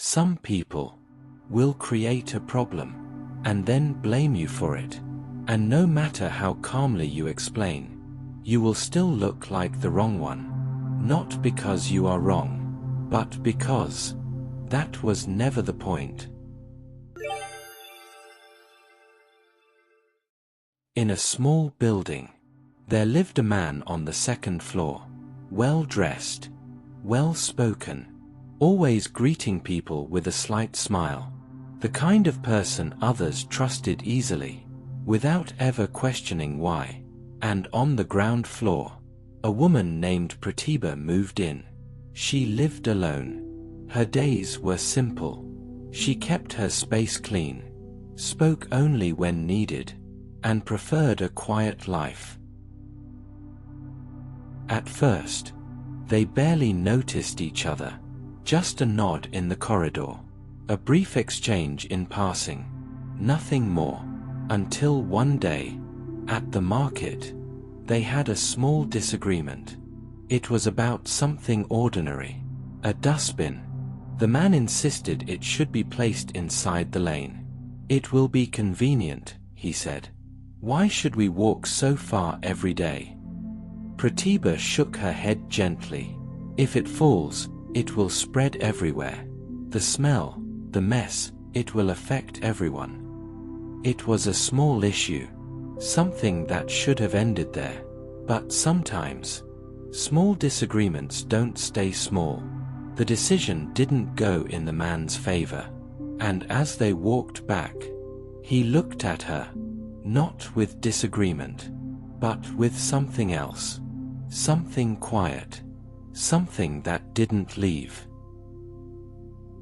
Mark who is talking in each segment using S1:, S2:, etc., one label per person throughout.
S1: Some people will create a problem and then blame you for it. And no matter how calmly you explain, you will still look like the wrong one. Not because you are wrong, but because that was never the point. In a small building, there lived a man on the second floor, well-dressed, well-spoken, always greeting people with a slight smile, the kind of person others trusted easily, without ever questioning why. And on the ground floor, a woman named Pratibha moved in. She lived alone. Her days were simple. She kept her space clean, spoke only when needed, and preferred a quiet life. At first, they barely noticed each other, just a nod in the corridor, a brief exchange in passing, nothing more, until one day, at the market, they had a small disagreement. It was about something ordinary, a dustbin. The man insisted it should be placed inside the lane. "It will be convenient," he said. "Why should we walk so far every day?" Pratibha shook her head gently. "If it falls, it will spread everywhere. The smell, the mess, it will affect everyone." It was a small issue, something that should have ended there. But sometimes, small disagreements don't stay small. The decision didn't go in the man's favor. And as they walked back, he looked at her, not with disagreement, but with something else. Something quiet. Something that didn't leave.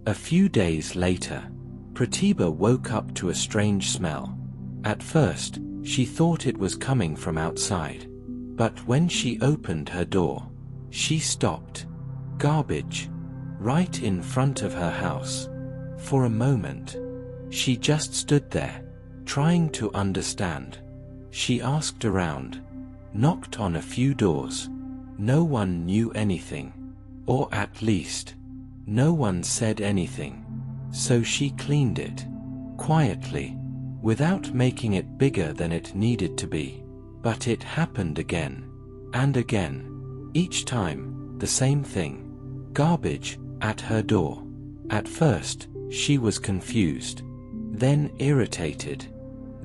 S1: A few days later, Pratibha woke up to a strange smell. At first, she thought it was coming from outside. But when she opened her door, she stopped. Garbage. Right in front of her house. For a moment, she just stood there, trying to understand. She asked around, knocked on a few doors. No one knew anything. Or at least, no one said anything. So she cleaned it, quietly, without making it bigger than it needed to be. But it happened again, and again. Each time, the same thing. Garbage, at her door. At first, she was confused, then irritated,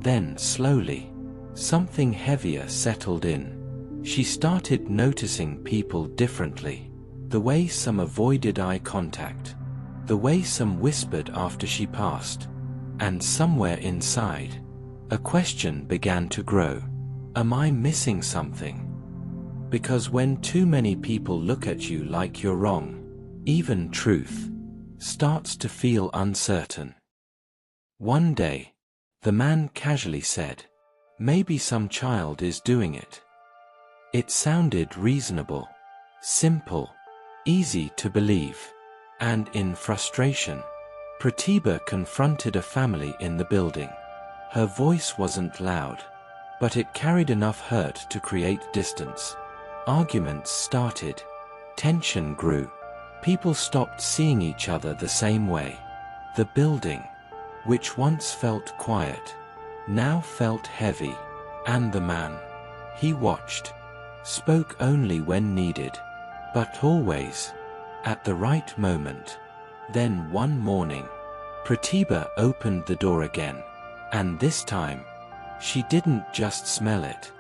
S1: then slowly, something heavier settled in. She started noticing people differently. The way some avoided eye contact. The way some whispered after she passed. And somewhere inside, a question began to grow. Am I missing something? Because when too many people look at you like you're wrong, even truth starts to feel uncertain. One day, the man casually said, "Maybe some child is doing it." It sounded reasonable, simple, easy to believe. And in frustration, Pratibha confronted a family in the building. Her voice wasn't loud, but it carried enough hurt to create distance. Arguments started. Tension grew. People stopped seeing each other the same way. The building, which once felt quiet, now felt heavy. And the man, he watched, spoke only when needed, but always at the right moment. Then one morning, Pratibha opened the door again, and this time, she didn't just smell it,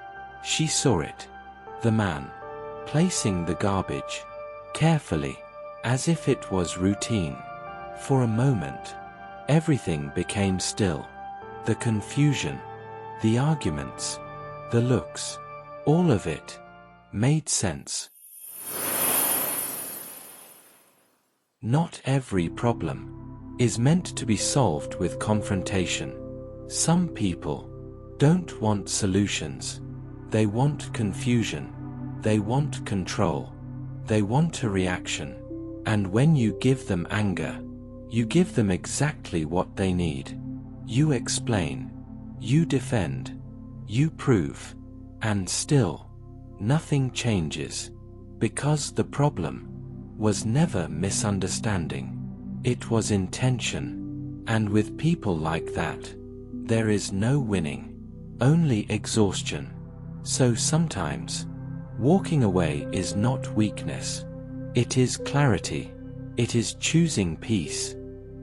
S1: she saw it. The man, placing the garbage, carefully, as if it was routine. For a moment, everything became still. The confusion, the arguments, the looks, all of it made sense. Not every problem is meant to be solved with confrontation. Some people don't want solutions. They want confusion. They want control. They want a reaction. And when you give them anger, you give them exactly what they need. You explain. You defend. You prove. And still, nothing changes. Because the problem was never misunderstanding. It was intention. And with people like that, there is no winning, only exhaustion. So sometimes, walking away is not weakness. It is clarity. It is choosing peace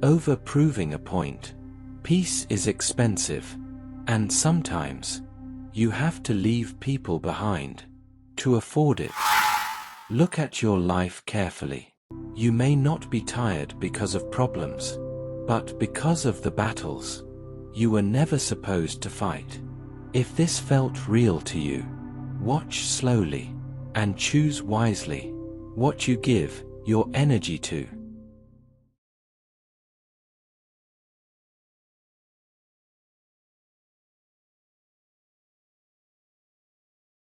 S1: over proving a point. Peace is expensive, and sometimes you have to leave people behind to afford it. Look at your life carefully. You may not be tired because of problems, but because of the battles you were never supposed to fight. If this felt real to you, watch slowly and choose wisely what you give your energy to.